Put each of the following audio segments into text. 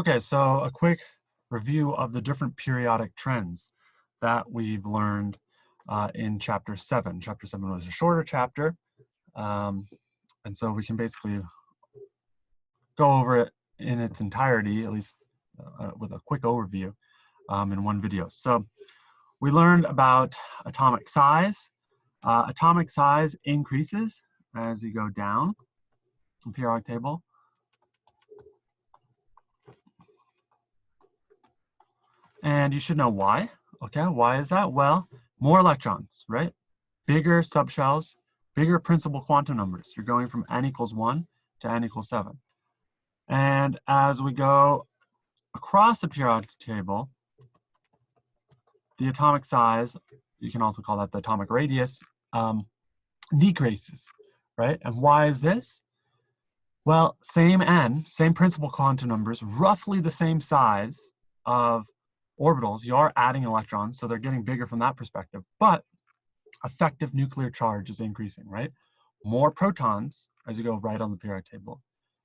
Okay, so a quick review of the different periodic trends that we've learned in Chapter 7. Chapter 7 was a shorter chapter, and so we can basically go over it in its entirety, at least with a quick overview in one video. So we learned about atomic size. Atomic size increases as you go down the periodic table. And you should know why. Okay, why is that? Well, more electrons, right? Bigger subshells, bigger principal quantum numbers. You're going from n equals 1 to n equals 7. And as we go across the periodic table, the atomic size, you can also call that the atomic radius, decreases, right? And why is this? Well, same n, same principal quantum numbers, roughly the same size of orbitals. You are adding electrons, so they're getting bigger from that perspective, but effective nuclear charge is increasing, right? More protons as you go right on the periodic table.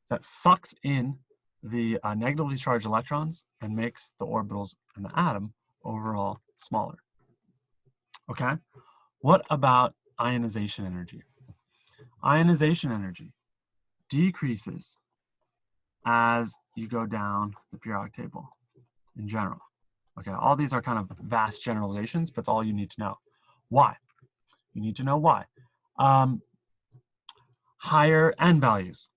That sucks in the negatively charged electrons and makes the orbitals and the atom overall smaller. Okay, what about ionization energy? Ionization energy decreases as you go down the periodic table in general. Okay, all these are kind of vast generalizations, but it's all you need to know. Why? You need to know why. Higher n values,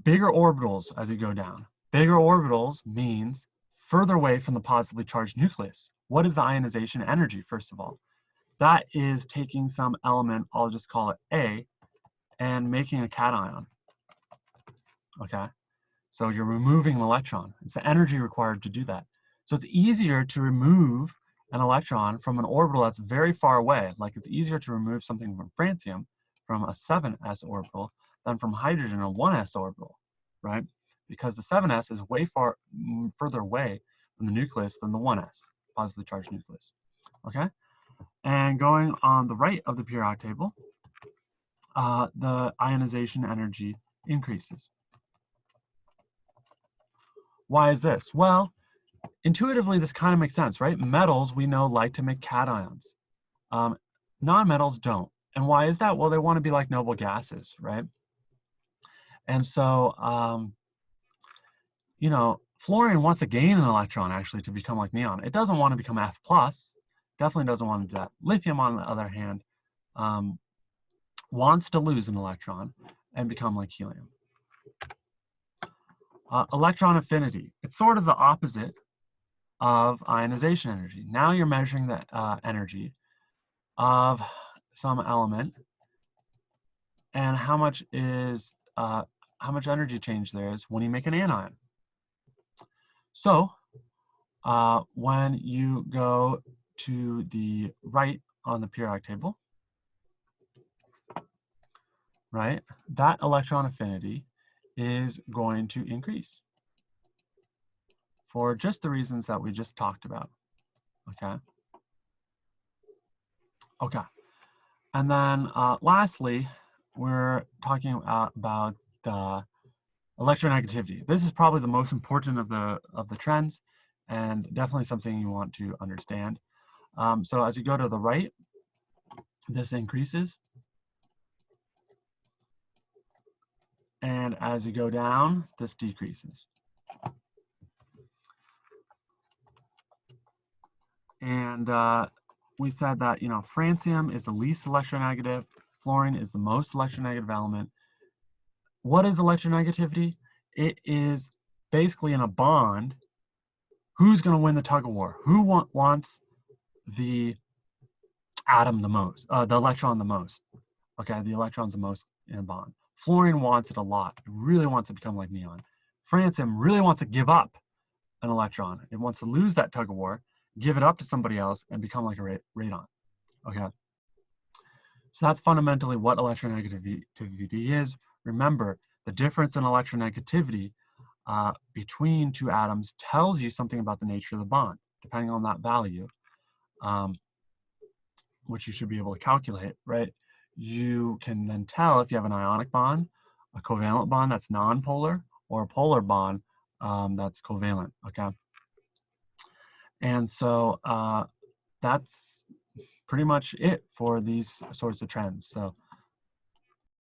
bigger orbitals as you go down. Bigger orbitals means further away from the positively charged nucleus. What is the ionization energy, first of all? That is taking some element, I'll just call it A, and making a cation. Okay, so you're removing an electron. It's the energy required to do that. So it's easier to remove an electron from an orbital that's very far away. Like it's easier to remove something from francium from a 7s orbital than from hydrogen, a 1s orbital, right? Because the 7s is way further away from the nucleus than the 1s, positively charged nucleus, okay? And going on the right of the periodic table, the ionization energy increases. Why is this? Well, intuitively, this kind of makes sense, right? Metals, we know, like to make cations. Non-metals don't. And why is that? Well, they want to be like noble gases, right? And so, you know, fluorine wants to gain an electron, actually, to become like neon. It doesn't want to become F+. Definitely doesn't want to do that. Lithium, on the other hand, wants to lose an electron and become like helium. Electron affinity. It's sort of the opposite of ionization energy. Now you're measuring the energy of some element and how much energy change there is when you make an anion. So when you go to the right on the periodic table, right, that electron affinity is going to increase for just the reasons that we just talked about, okay? Okay, and then lastly, we're talking about electronegativity. This is probably the most important of the trends, and definitely something you want to understand. So as you go to the right, this increases, and as you go down, this decreases. And we said that, you know, francium is the least electronegative, fluorine is the most electronegative element. What is electronegativity? It is basically in a bond. Who's going to win the tug of war? Who wants the atom the most, the electron the most? Okay, the electron's the most in a bond. Fluorine wants it a lot. It really wants to become like neon. Francium really wants to give up an electron. It wants to lose that tug of war, give it up to somebody else, and become like a radon. Okay. So that's fundamentally what electronegativity is. Remember, the difference in electronegativity between two atoms tells you something about the nature of the bond, depending on that value, which you should be able to calculate, right? You can then tell if you have an ionic bond, a covalent bond that's nonpolar, or a polar bond that's covalent, okay? And so that's pretty much it for these sorts of trends. So